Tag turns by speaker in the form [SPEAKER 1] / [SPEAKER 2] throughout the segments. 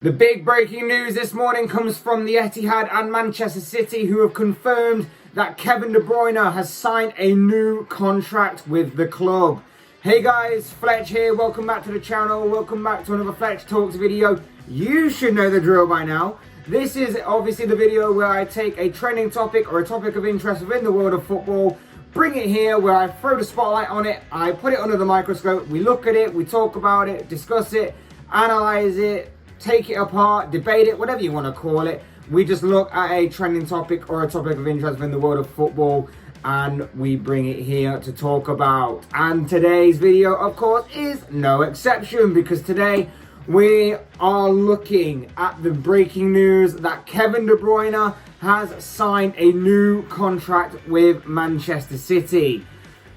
[SPEAKER 1] The big breaking news this morning comes from the Etihad and Manchester City, who have confirmed that Kevin De Bruyne has signed a new contract with the club. Hey guys, Fletch here, welcome back to the channel, welcome back to another Fletch Talks video. You should know the drill by now. This is obviously the video where I take a trending topic or a topic of interest within the world of football, bring it here where I throw the spotlight on it, I put it under the microscope, we look at it, we talk about it, discuss it, analyze it, take it apart, debate it, whatever you want to call it. We just look at a trending topic or a topic of interest in the world of football and we bring it here to talk about. And today's video, of course, is no exception, because today we are looking at the breaking news that Kevin De Bruyne has signed a new contract with Manchester City.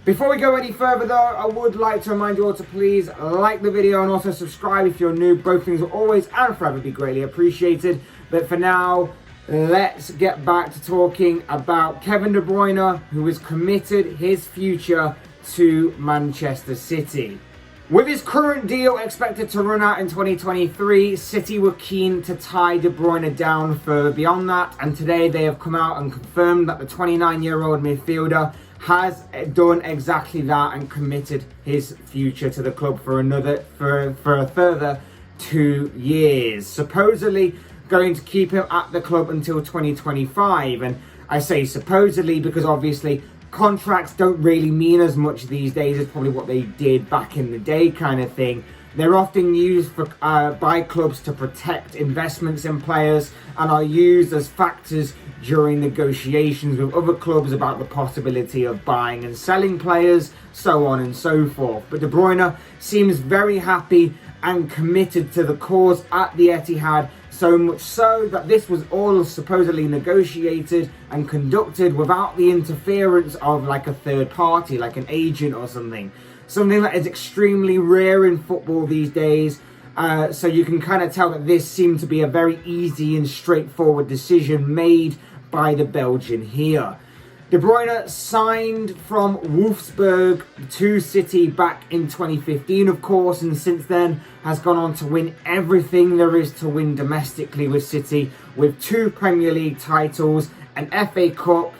[SPEAKER 1] Before we go any further though, I would like to remind you all to please like the video and also subscribe if you're new. Both things will always and forever be greatly appreciated. But for now, let's get back to talking about Kevin De Bruyne, who has committed his future to Manchester City. With his current deal expected to run out in 2023, City were keen to tie De Bruyne down further beyond that, and today they have come out and confirmed that the 29-year-old midfielder has done exactly that and committed his future to the club for a further 2 years. Supposedly going to keep him at the club until 2025, and I say supposedly because obviously contracts don't really mean as much these days as probably what they did back in the day kind of thing. They're often used for by clubs to protect investments in players and are used as factors during negotiations with other clubs about the possibility of buying and selling players, so on and so forth. But De Bruyne seems very happy and committed to the cause at the Etihad, so much so that this was all supposedly negotiated and conducted without the interference of like a third party, like an agent or something. Something that is extremely rare in football these days. So you can kind of tell that this seemed to be a very easy and straightforward decision made by the Belgian here. De Bruyne signed from Wolfsburg to City back in 2015, of course, and since then has gone on to win everything there is to win domestically with City, with 2 Premier League titles, an FA Cup,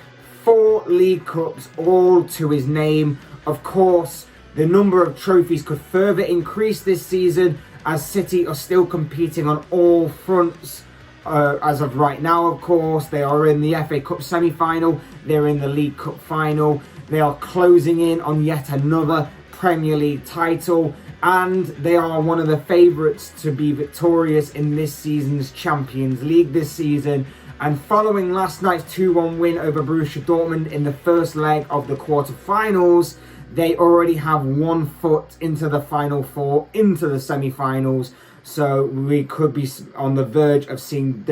[SPEAKER 1] 4 League Cups, all to his name. Of course, the number of trophies could further increase this season, as City are still competing on all fronts. As of right now, of course, they are in the FA Cup semi-final, they're in the League Cup final, they are closing in on yet another Premier League title, and they are one of the favourites to be victorious in this season's Champions League this season. And following last night's 2-1 win over Borussia Dortmund in the first leg of the quarter-finals, they already have 1 foot into the Final Four, into the semi-finals. So we could be on the verge of seeing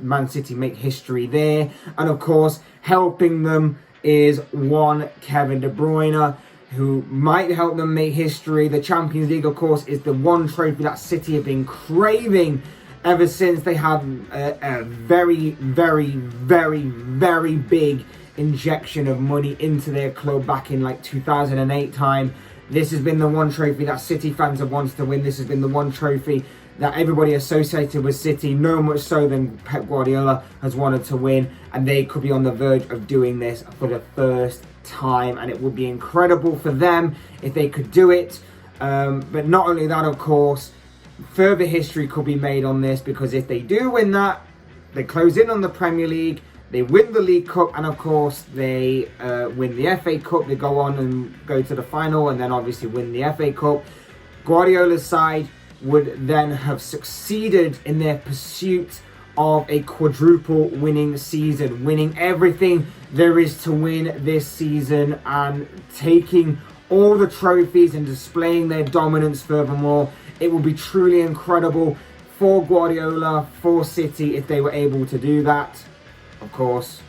[SPEAKER 1] Man City make history there. And of course, helping them is one Kevin De Bruyne, who might help them make history. The Champions League, of course, is the one trophy that City have been craving ever since they had a very, very, very, very big injection of money into their club back in like 2008 time. This has been the one trophy that City fans have wanted to win. This has been the one trophy that everybody associated with City, no much so than Pep Guardiola, has wanted to win. And they could be on the verge of doing this for the first time. And it would be incredible for them if they could do it. But not only that, of course, further history could be made on this, because if they do win that, they close in on the Premier League, they win the League Cup, and of course they win the FA Cup. They go on and go to the final and then obviously win the FA Cup. Guardiola's side would then have succeeded in their pursuit of a quadruple winning season, winning everything there is to win this season and taking all the trophies and displaying their dominance furthermore. It would be truly incredible for Guardiola, for City, if they were able to do that. Of course,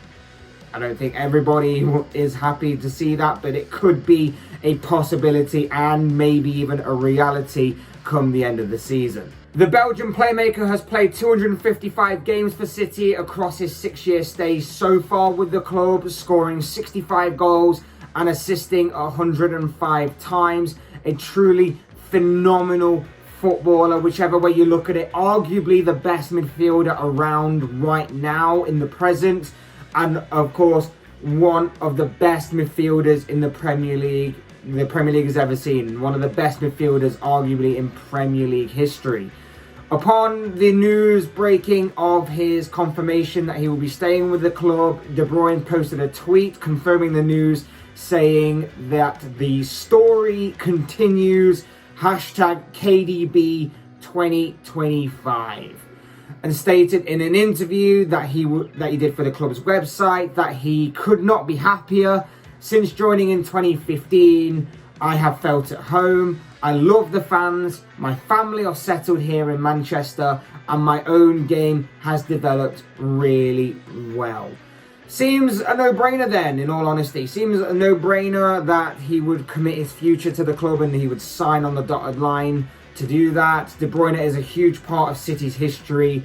[SPEAKER 1] I don't think everybody is happy to see that, but it could be a possibility and maybe even a reality come the end of the season. The Belgian Playmaker has played 255 games for City across his 6-year stay so far with the club, scoring 65 goals and assisting 105 times. A truly phenomenal footballer, whichever way you look at it. Arguably the best midfielder around right now in the present. And of course, one of the best midfielders in the Premier League has ever seen. One of the best midfielders arguably in Premier League history. Upon the news breaking of his confirmation that he will be staying with the club, De Bruyne posted a tweet confirming the news, saying that the story continues, #KDB 2025. And stated in an interview that he did for the club's website that he could not be happier. Since joining in 2015, I have felt at home. I love the fans. My family are settled here in Manchester, and my own game has developed really well. Seems a no-brainer then, in all honesty. Seems a no-brainer that he would commit his future to the club and he would sign on the dotted line to do that. De Bruyne is a huge part of City's history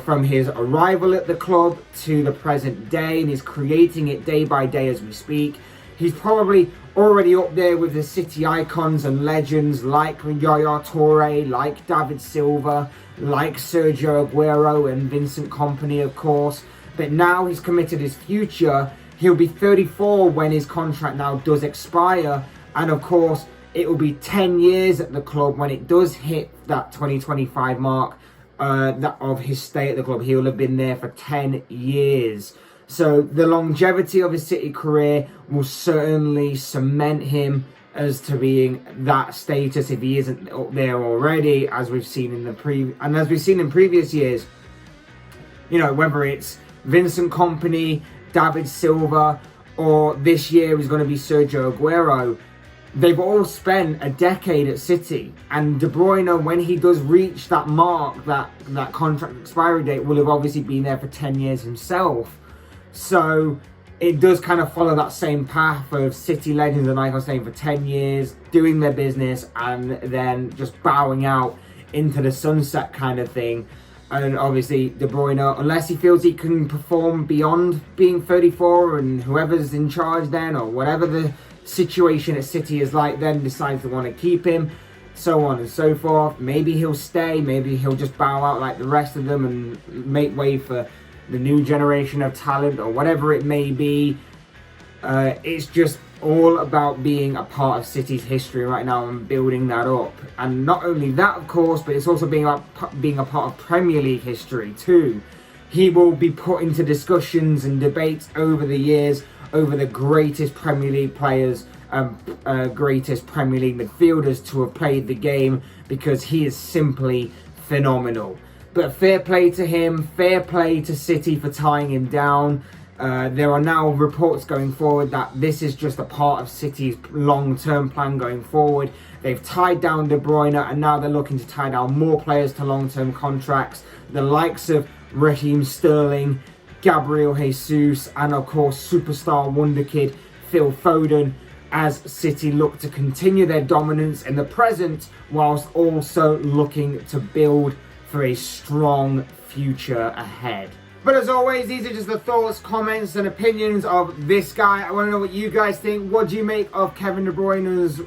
[SPEAKER 1] from his arrival at the club to the present day, and he's creating it day by day as we speak. He's probably already up there with the City icons and legends like Yaya Toure, like David Silva, like Sergio Aguero and Vincent Kompany, of course. But now he's committed his future. He'll be 34 when his contract now does expire. And of course, it will be 10 years at the club when it does hit that 2025 mark that of his stay at the club. He'll have been there for 10 years. So the longevity of his City career will certainly cement him as to being that status if he isn't up there already, as we've seen in in previous years. You know, whether it's Vincent Kompany, David Silva, or this year is going to be Sergio Aguero. They've all spent a decade at City, and De Bruyne, when he does reach that mark, that contract expiry date, will have obviously been there for 10 years himself. So it does kind of follow that same path of City legends and icons staying for 10 years, doing their business, and then just bowing out into the sunset kind of thing. And obviously De Bruyne, unless he feels he can perform beyond being 34 and whoever's in charge then, or whatever the situation at City is like then, decides to want to keep him, so on and so forth. Maybe he'll stay, maybe he'll just bow out like the rest of them and make way for the new generation of talent, or whatever it may be. It's just all about being a part of City's history right now and building that up. And not only that, of course, but it's also being a part of Premier League history too. He will be put into discussions and debates over the years over the greatest Premier League players, greatest Premier League midfielders to have played the game, because he is simply phenomenal. But fair play to him, fair play to City for tying him down. There are now reports going forward that this is just a part of City's long-term plan going forward. They've tied down De Bruyne, and now they're looking to tie down more players to long-term contracts. The likes of Raheem Sterling, Gabriel Jesus, and of course superstar wonderkid Phil Foden, as City look to continue their dominance in the present whilst also looking to build for a strong future ahead. But as always, these are just the thoughts, comments and opinions of this guy. I want to know what you guys think. What do you make of Kevin De Bruyne's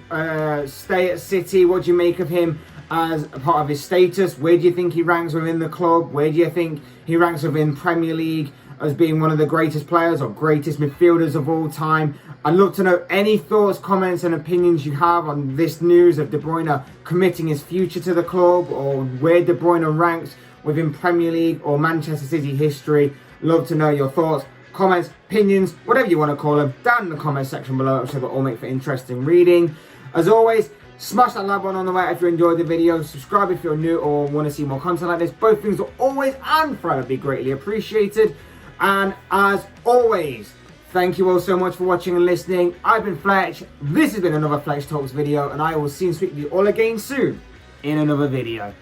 [SPEAKER 1] stay at City? What do you make of him as a part of his status? Where do you think he ranks within the club? Where do you think he ranks within Premier League as being one of the greatest players or greatest midfielders of all time? I'd love to know any thoughts, comments and opinions you have on this news of De Bruyne committing his future to the club, or where De Bruyne ranks within Premier League or Manchester City history. Love to know your thoughts, comments, opinions, whatever you want to call them, down in the comment section below. I'm sure they'll all make for interesting reading. As always, smash that like button on the way if you enjoyed the video. Subscribe if you're new or want to see more content like this. Both things will always and forever be greatly appreciated. And as always, thank you all so much for watching and listening. I've been Fletch. This has been another Fletch Talks video, and I will see and speak to you all again soon in another video.